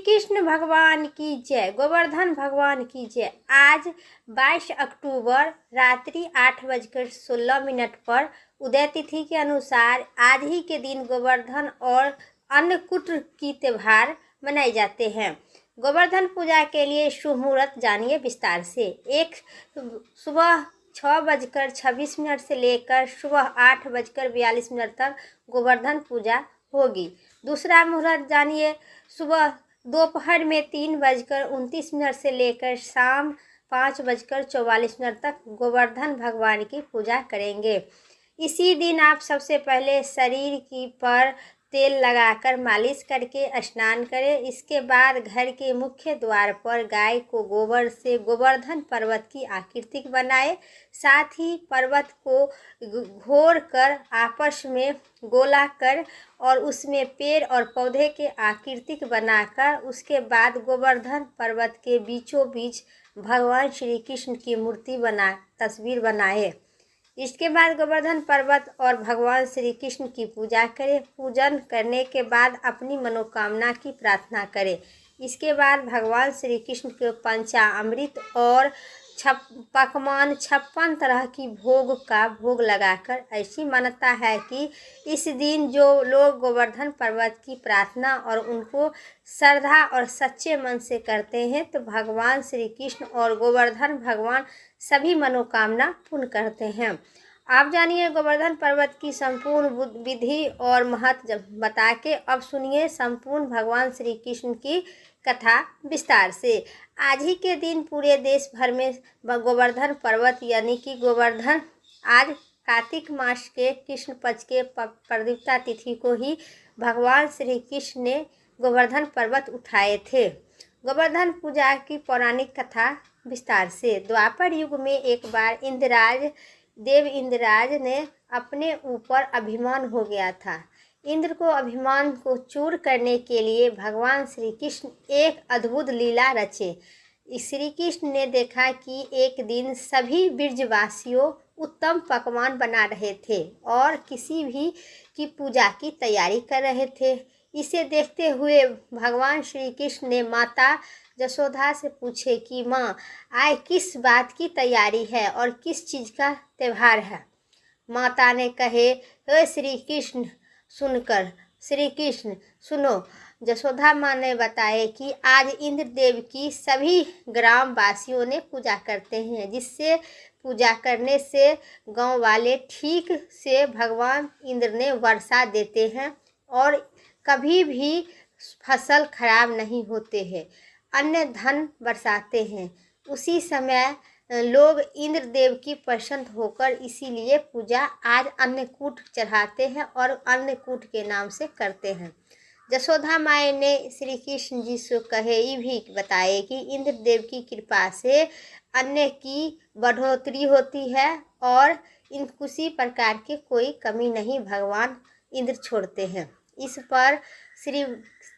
कृष्ण भगवान की जय, गोवर्धन भगवान की जय। आज 22 अक्टूबर रात्रि 8:16 पर उदय तिथि के अनुसार आज ही के दिन गोवर्धन और अन्नकूट की त्योहार मनाए जाते हैं। गोवर्धन पूजा के लिए शुभ मुहूर्त जानिए विस्तार से। एक सुबह 6:26 से लेकर सुबह 8:42 तक गोवर्धन पूजा होगी। दूसरा मुहूर्त जानिए, सुबह दोपहर में 3:29 से लेकर शाम 5:44 तक गोवर्धन भगवान की पूजा करेंगे। इसी दिन आप सबसे पहले शरीर की पर तेल लगाकर मालिश करके स्नान करें। इसके बाद घर के मुख्य द्वार पर गाय को गोबर से गोवर्धन पर्वत की आकृति बनाएं। साथ ही पर्वत को घोर कर आपस में गोला कर और उसमें पेड़ और पौधे के आकृति बनाकर उसके बाद गोवर्धन पर्वत के बीचों बीच भगवान श्री कृष्ण की मूर्ति तस्वीर बनाए। इसके बाद गोवर्धन पर्वत और भगवान श्री कृष्ण की पूजा करें। पूजन करने के बाद अपनी मनोकामना की प्रार्थना करें। इसके बाद भगवान श्री कृष्ण के पंचामृत और पकवान 56 तरह की भोग का भोग लगाकर, ऐसी मान्यता है कि इस दिन जो लोग गोवर्धन पर्वत की प्रार्थना और उनको श्रद्धा और सच्चे मन से करते हैं तो भगवान श्री कृष्ण और गोवर्धन भगवान सभी मनोकामना पूर्ण करते हैं। आप जानिए गोवर्धन पर्वत की संपूर्ण विधि और महत्व बता के अब सुनिए संपूर्ण भगवान श्री कृष्ण की कथा विस्तार से। आज ही के दिन पूरे देश भर में गोवर्धन पर्वत यानी कि गोवर्धन आज कार्तिक मास के कृष्ण पक्ष के प्रतिपदा तिथि को ही भगवान श्री कृष्ण ने गोवर्धन पर्वत उठाए थे। गोवर्धन पूजा की पौराणिक कथा विस्तार से। द्वापर युग में एक बार इंद्राज ने अपने ऊपर अभिमान हो गया था। इंद्र को अभिमान को चूर करने के लिए भगवान श्री कृष्ण एक अद्भुत लीला रचे। श्री कृष्ण ने देखा कि एक दिन सभी ब्रजवासियों उत्तम पकवान बना रहे थे और किसी भी की पूजा की तैयारी कर रहे थे। इसे देखते हुए भगवान श्री कृष्ण ने माता यशोदा से पूछे कि माँ, आज किस बात की तैयारी है और किस चीज़ का त्यौहार है। माता ने कहे, हे श्री कृष्ण सुनो। यशोदा माँ ने बताया कि आज इंद्र देव की सभी ग्राम वासियों ने पूजा करते हैं, जिससे पूजा करने से गांव वाले ठीक से भगवान इंद्र ने वर्षा देते हैं और कभी भी फसल खराब नहीं होते हैं, अन्न धन बरसाते हैं। उसी समय लोग इंद्र देव की प्रसन्न होकर इसीलिए पूजा आज अन्नकूट चढ़ाते हैं और अन्नकूट के नाम से करते हैं। यशोदा माँ ने श्री कृष्ण जी से कहे ये भी बताए कि इंद्र देव की कृपा से अन्न की बढ़ोतरी होती है और इन किसी प्रकार के कोई कमी नहीं भगवान इंद्र छोड़ते हैं। इस पर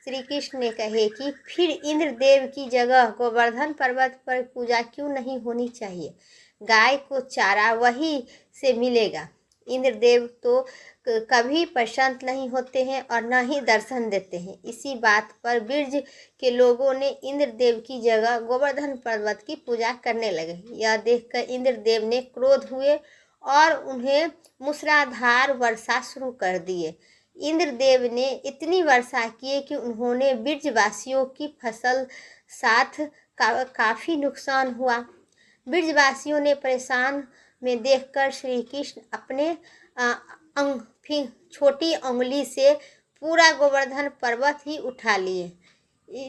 श्री कृष्ण ने कहे कि फिर इंद्र देव की जगह गोवर्धन पर्वत पर पूजा क्यों नहीं होनी चाहिए। गाय को चारा वही से मिलेगा। इंद्र देव तो कभी प्रसन्न नहीं होते हैं और न ही दर्शन देते हैं। इसी बात पर ब्रज के लोगों ने इंद्र देव की जगह गोवर्धन पर्वत की पूजा करने लगे। यह देखकर इंद्र देव ने क्रोध हुए और उन्हें मूसलाधार वर्षा शुरू कर दिए। इंद्र देव ने इतनी वर्षा की कि उन्होंने ब्रजवासियों की फसल साथ काफ़ी नुकसान हुआ। ब्रजवासियों ने परेशान में देखकर श्री कृष्ण अपने छोटी उंगली से पूरा गोवर्धन पर्वत ही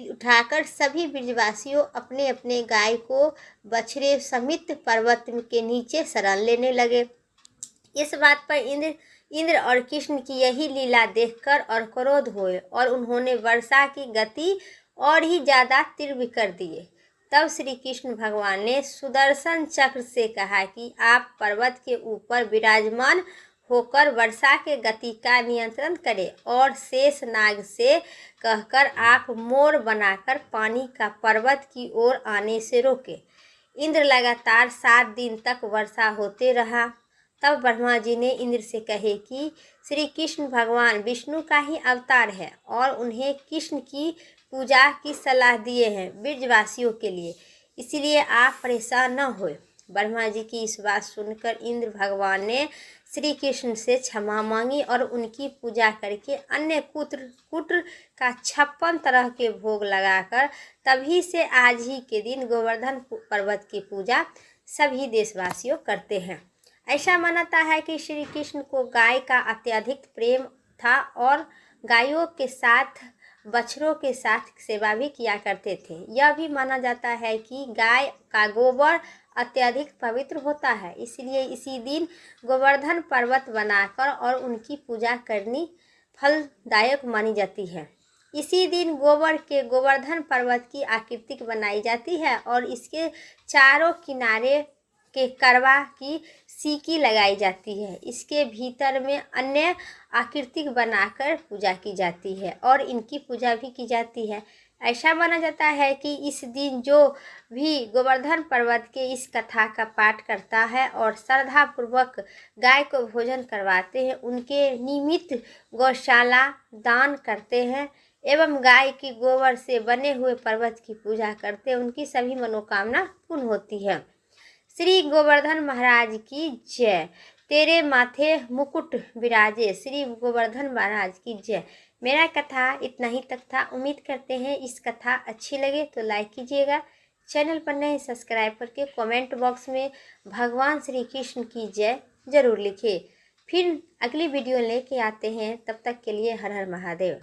उठाकर सभी ब्रजवासियों अपने अपने गाय को बछड़े समेत पर्वत के नीचे शरण लेने लगे। इस बात पर इंद्र और कृष्ण की यही लीला देखकर और क्रोध हुए और उन्होंने वर्षा की गति और ही ज़्यादा तीव्र कर दिए। तब श्री कृष्ण भगवान ने सुदर्शन चक्र से कहा कि आप पर्वत के ऊपर विराजमान होकर वर्षा के गति का नियंत्रण करें और शेष नाग से कहकर आप मोर बनाकर पानी का पर्वत की ओर आने से रोके। इंद्र लगातार 7 दिन तक वर्षा होते रहा। तब ब्रह्मा जी ने इंद्र से कहे कि श्री कृष्ण भगवान विष्णु का ही अवतार है और उन्हें कृष्ण की पूजा की सलाह दिए हैं ब्रजवासियों के लिए, इसलिए आप परेशान न होए। ब्रह्मा जी की इस बात सुनकर इंद्र भगवान ने श्री कृष्ण से क्षमा मांगी और उनकी पूजा करके अन्य कुत्र का 56 तरह के भोग लगाकर तभी से आज ही के दिन गोवर्धन पर्वत की पूजा सभी देशवासियों करते हैं। ऐसा मानता है कि श्री कृष्ण को गाय का अत्यधिक प्रेम था और गायों के साथ बछड़ों के साथ सेवा भी किया करते थे। यह भी माना जाता है कि गाय का गोबर अत्यधिक पवित्र होता है, इसलिए इसी दिन गोवर्धन पर्वत बनाकर और उनकी पूजा करनी फलदायक मानी जाती है। इसी दिन गोबर के गोवर्धन पर्वत की आकृति बनाई जाती है और इसके चारों किनारे के करवा की सीकी लगाई जाती है। इसके भीतर में अन्य आकृति बनाकर पूजा की जाती है और इनकी पूजा भी की जाती है। ऐसा माना जाता है कि इस दिन जो भी गोवर्धन पर्वत के इस कथा का पाठ करता है और श्रद्धापूर्वक गाय को भोजन करवाते हैं, उनके निमित्त गौशाला दान करते हैं एवं गाय की गोबर से बने हुए पर्वत की पूजा करते हैं, उनकी सभी मनोकामना पूर्ण होती है। श्री गोवर्धन महाराज की जय। तेरे माथे मुकुट विराजे, श्री गोवर्धन महाराज की जय। मेरा कथा इतना ही तक था। उम्मीद करते हैं इस कथा अच्छी लगे तो लाइक कीजिएगा, चैनल पर नए सब्सक्राइब करके कमेंट बॉक्स में भगवान श्री कृष्ण की जय जरूर लिखिए। फिर अगली वीडियो लेके आते हैं, तब तक के लिए हर हर महादेव।